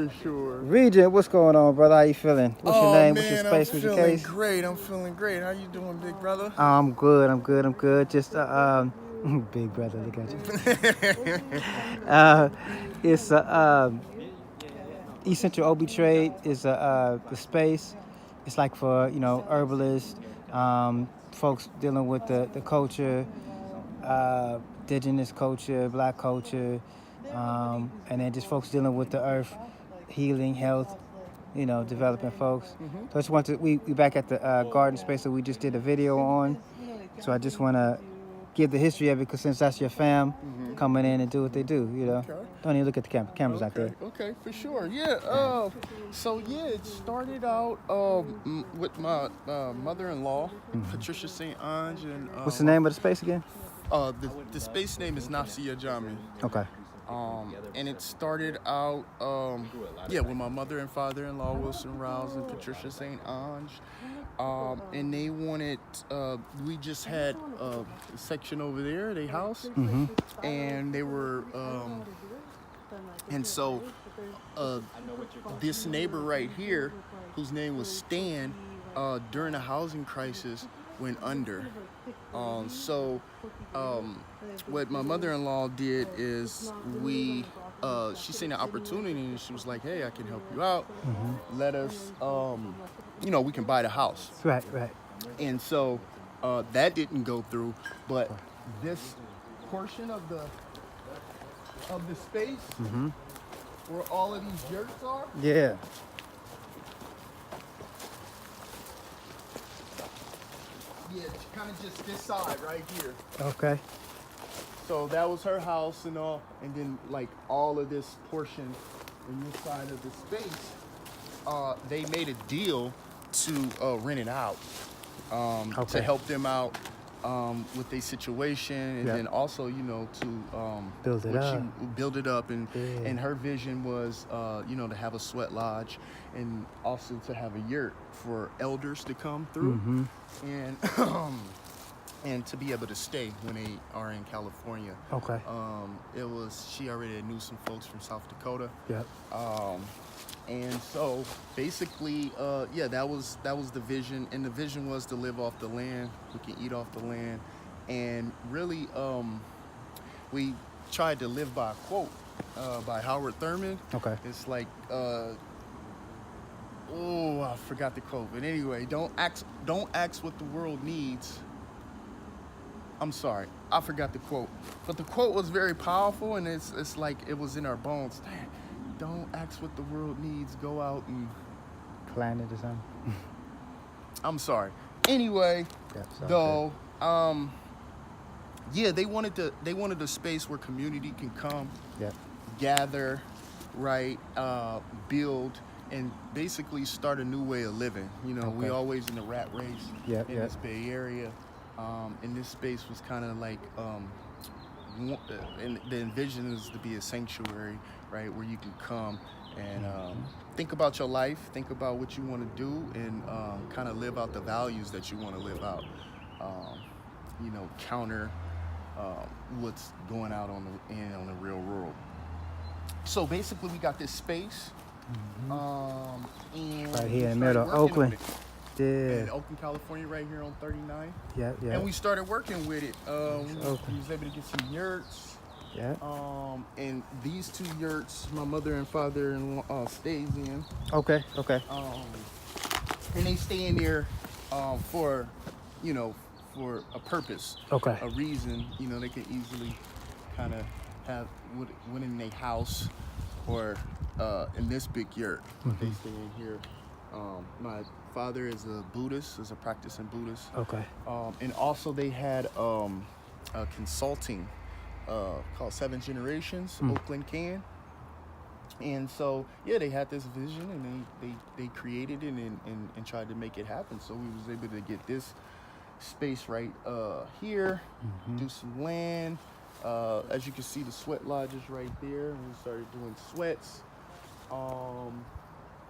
For sure. Regent, what's going on, brother? How you feeling? What's your name? What's your Man, space? What's your case? I'm feeling great. How you doing, big brother? I'm good. I'm good. I'm good. Just big brother, look at you. It's East Central OB Trade is the space. It's like for herbalists, folks dealing with the culture, indigenous culture, black culture, and then just folks dealing with the earth, healing, health, developing folks. So I just want to, we back at the garden space that we just did a video on. So I just want to give the history of it, because since that's your fam coming in and do what they do, Okay. Don't even look at the cameras out there. Okay, for sure. Yeah. It started out with my mother-in-law, Patricia St. Ange, and What's the name of the space again? the space name is Nafsi Jamii. Okay. And it started out, with my mother and father-in-law, Wilson Rouse and Patricia St. Ange. And they wanted, we just had a section over there, their house, and they were, and so this neighbor right here, whose name was Stan, during the housing crisis, went under. What my mother-in-law did is she seen an opportunity and she was like, hey, I can help you out. Let us, we can buy the house. Right. And so that didn't go through, but this portion of the space where all of these yurts are. Yeah. Yeah, it's kind of just this side right here. Okay. So that was her house and all, and then like all of this portion in this side of the space, they made a deal to rent it out to help them out with their situation, and then also to build it up, and her vision was to have a sweat lodge and also to have a yurt for elders to come through and and to be able to stay when they are in California. Okay. She already knew some folks from South Dakota. Yep. And so basically, that was the vision, and the vision was to live off the land. We can eat off the land, and really, we tried to live by a quote by Howard Thurman. Okay. It's like, I forgot the quote, but anyway, don't ask what the world needs. I'm sorry, I forgot the quote, but the quote was very powerful, and it's like it was in our bones. Don't ask what the world needs. Go out and plan it or something. I'm sorry. Anyway, though, they wanted a space where community can come, gather, right, build, and basically start a new way of living. We always in the rat race in this Bay Area, and this space was kind of like, and the envision is to be a sanctuary, right, where you can come and think about your life, think about what you want to do, and kind of live out the values that you want to live out. Counter what's going out on the real world. So basically, we got this space, and right here in the middle of Oakland. Yeah. In Oakland, California, right here on 39. Yeah. And we started working with it. We was able to get some yurts. Yeah. And these two yurts, my mother and father-in-law stays in. Okay. And they stay in there for a purpose. Okay. A reason. They can easily kind of have one in their house or in this big yurt. They stay in here. My father is a Buddhist, is a practicing Buddhist. Okay. And also they had a consulting called 7 Generations, Oakland Can. And so, they had this vision, and they created it and tried to make it happen. So we was able to get this space right here, do some land. As you can see, the sweat lodge is right there, and we started doing sweats.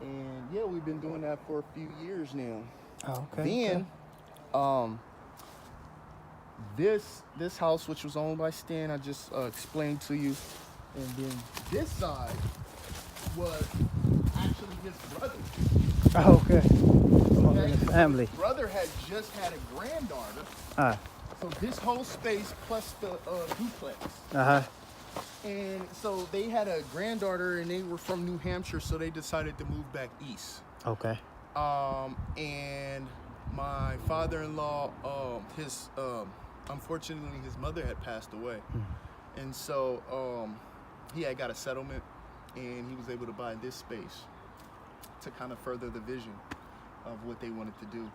And we've been doing that for a few years now. Oh, okay. Then, this house, which was owned by Stan, I just explained to you, and then this side was actually his brother. Oh, okay. Okay? The family. His brother had just had a granddaughter. Uh, So this whole space plus the duplex. uh-huh. And so they had a granddaughter and they were from New Hampshire, so they decided to move back east. Okay. And my father-in-law, unfortunately his mother had passed away. And so he had got a settlement and he was able to buy this space to kind of further the vision of what they wanted to do.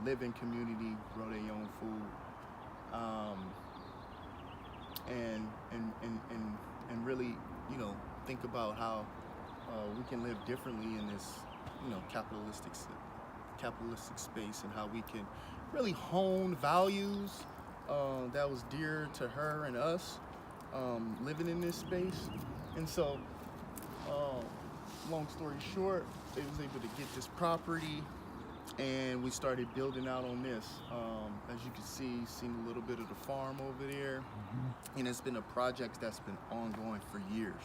Live in community, grow their own food, and really, think about how we can live differently in this, capitalistic space, and how we can really hone values that was dear to her and us, living in this space. And so, long story short, they was able to get this property, and we started building out on this. As you can see, seen a little bit of the farm over there, and it's been a project that's been ongoing for years.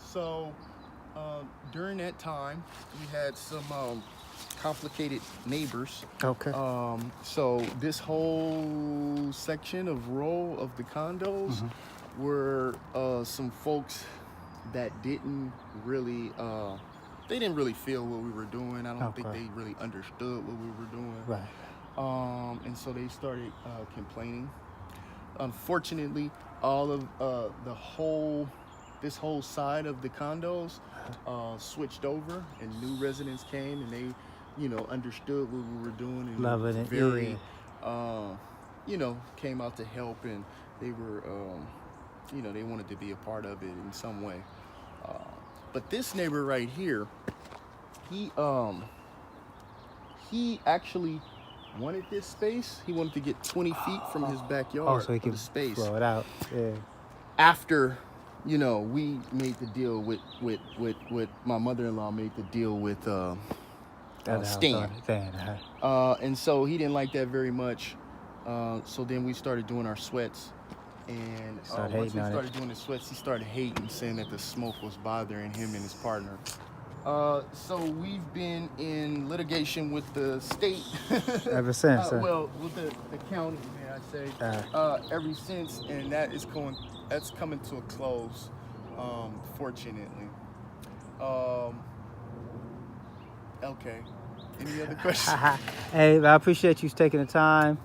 So during that time, we had some complicated neighbors. Okay. So this whole section of row of the condos were some folks that didn't really feel what we were doing. I don't think they really understood what we were doing. Right. And so they started complaining. Unfortunately, all of this whole side of the condos switched over, and new residents came, and they, understood what we were doing, and loving it. Very, came out to help, and they were, they wanted to be a part of it in some way. But this neighbor right here, he actually wanted this space. He wanted to get 20 feet from his backyard. So he could space. blow it out. Yeah. After, we made the deal with my mother-in-law made the deal with Stan. And so he didn't like that very much. So then we started doing our sweats. And once we started doing the sweats, he started hating, saying that the smoke was bothering him and his partner. So we've been in litigation with the state. Ever since. With the county, may I say, ever since, and that's coming to a close, fortunately. Okay. Any other questions? Hey, I appreciate you taking the time.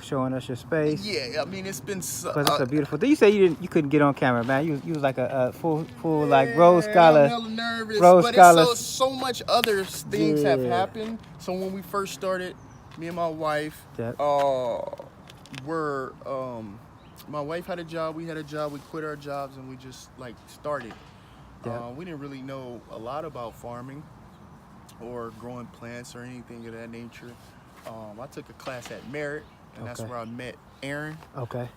Showing us your space. Yeah, I mean, it's been so. Because it's a beautiful thing. You say you couldn't get on camera, man. You was like a full like Rose Scholar. I'm hella nervous, Rose but Scholar. it's so much other things have happened. So when we first started, me and my wife, my wife had a job, we had a job, we quit our jobs, and we just started. We didn't really know a lot about farming or growing plants or anything of that nature. I took a class at Merritt, and that's where I met Aaron. Okay.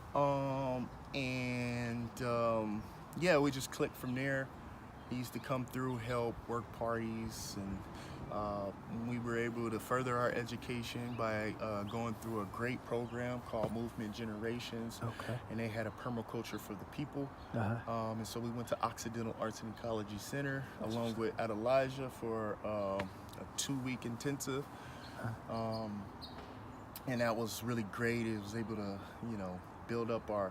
We just clicked from there. He used to come through, help, work parties, and we were able to further our education by going through a great program called Movement Generations. Okay. And they had a permaculture for the people. And so we went to Occidental Arts and Ecology Center along with Adelaja for a 2-week intensive. And that was really great. It was able to, build up our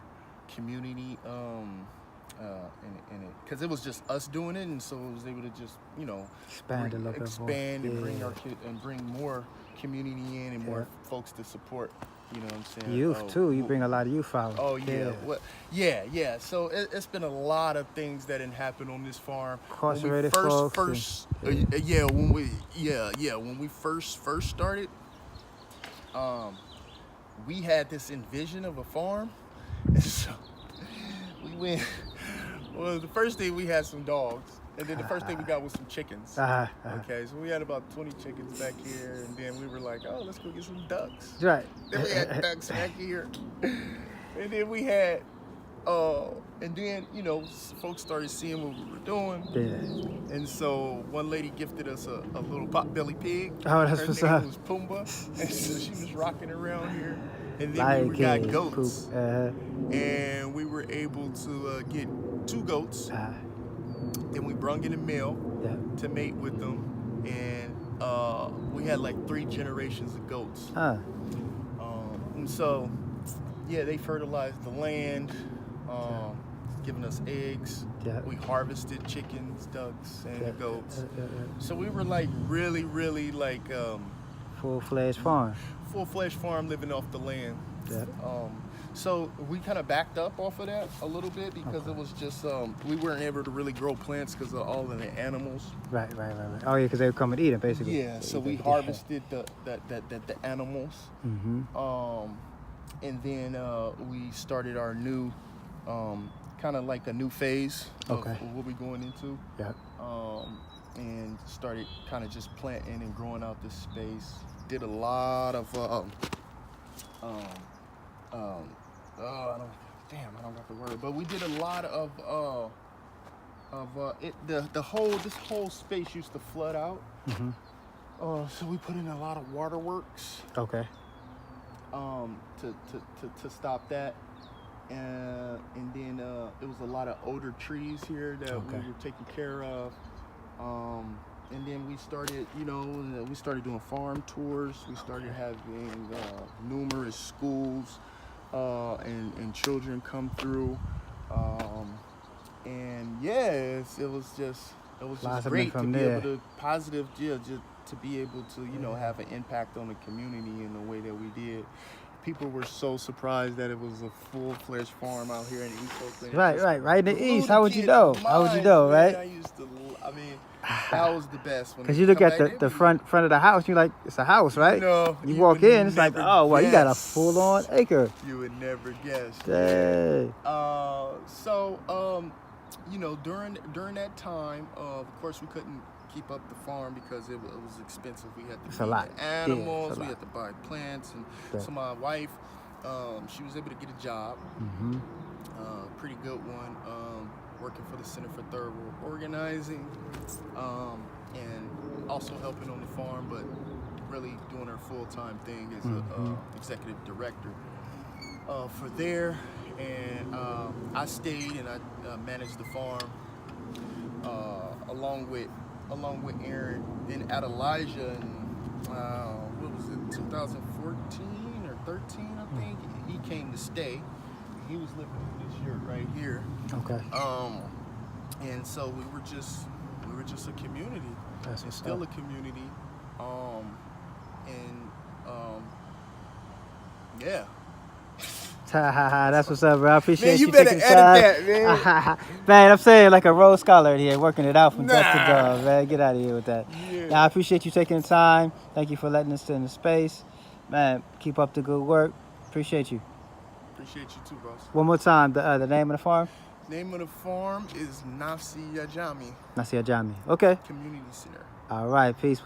community, because it was just us doing it, and so it was able to just, expand and bring our and bring more community in and more folks to support. You know what I'm saying? Youth too. You bring a lot of youth out. Oh yeah. Yeah. So it's been a lot of things that didn't happen on this farm. Incarcerated folks. When we first started, we had this envision of a farm, and so we went. Well, the first thing we had some dogs, and then the first thing we got was some chickens. Okay, so we had about 20 chickens back here, and then we were like, oh, let's go get some ducks. Right. Then we had ducks back here, and then we had, folks started seeing what we were doing. Yeah. And so one lady gifted us a little pot-belly pig. Oh, that's what's up. Her name was Pumbaa, and so she was rocking around here. And then we got goats. Poop. Uh-huh. And we were able to get 2 goats. Then we brung in a male to mate with them. And we had like 3 generations of goats. And so, yeah, they fertilized the land, giving us eggs. We harvested chickens, ducks, and goats. So we were like really, really like full-fledged farm. Full-fledged farm, living off the land. So we kind of backed up off of that a little bit because it was just we weren't able to really grow plants because of all of the animals. Right. Oh yeah, because they would come and eat them basically. Yeah. So we harvested the animals. And then we started our new kind of like a new phase of what we're going into. And started kind of just planting and growing out this space. Did a lot of I don't got the word, but we did a lot of this whole space used to flood out. So we put in a lot of waterworks. To stop that. And then it was a lot of older trees here that we were taking care of. And then we started, we started doing farm tours. We started having numerous schools and children come through. And yes, it was just great to be able to to be able to have an impact on the community in the way that we did. People were so surprised that it was a full-fledged farm out here in East Oakland. Right in the East. How would you know? Right? That was the best one. Because you look at the front of the house, you're like, it's a house, right? You walk in, it's like, oh, well, you got a full-on acre. You would never guess. Dang. During that time, of course, we couldn't keep up the farm because it was expensive. We had to feed the animals, we had to buy plants, and so my wife, she was able to get a job, pretty good one, working for the Center for Third World Organizing, and also helping on the farm, but really doing her full-time thing as an executive director for there. And I stayed and I managed the farm along with Aaron. Then at Elijah in what was it, 2014 or 13, I think, he came to stay. He was living in this yurt right here. And so we were just a community. It's still a community. Yeah. That's what's up, bro. I appreciate you better taking edit time. that, man. Man, I'm saying like a Rhodes Scholar here, working it out from dusk to dawn, man. Get out of here with that. I appreciate you taking the time. Thank you for letting us in the space. Man, keep up the good work. Appreciate you. Appreciate you too, boss. One more time, the name of the farm? Name of the farm is Nafsi Jamii. Nafsi Jamii. Okay. Community Center. All right. Peace,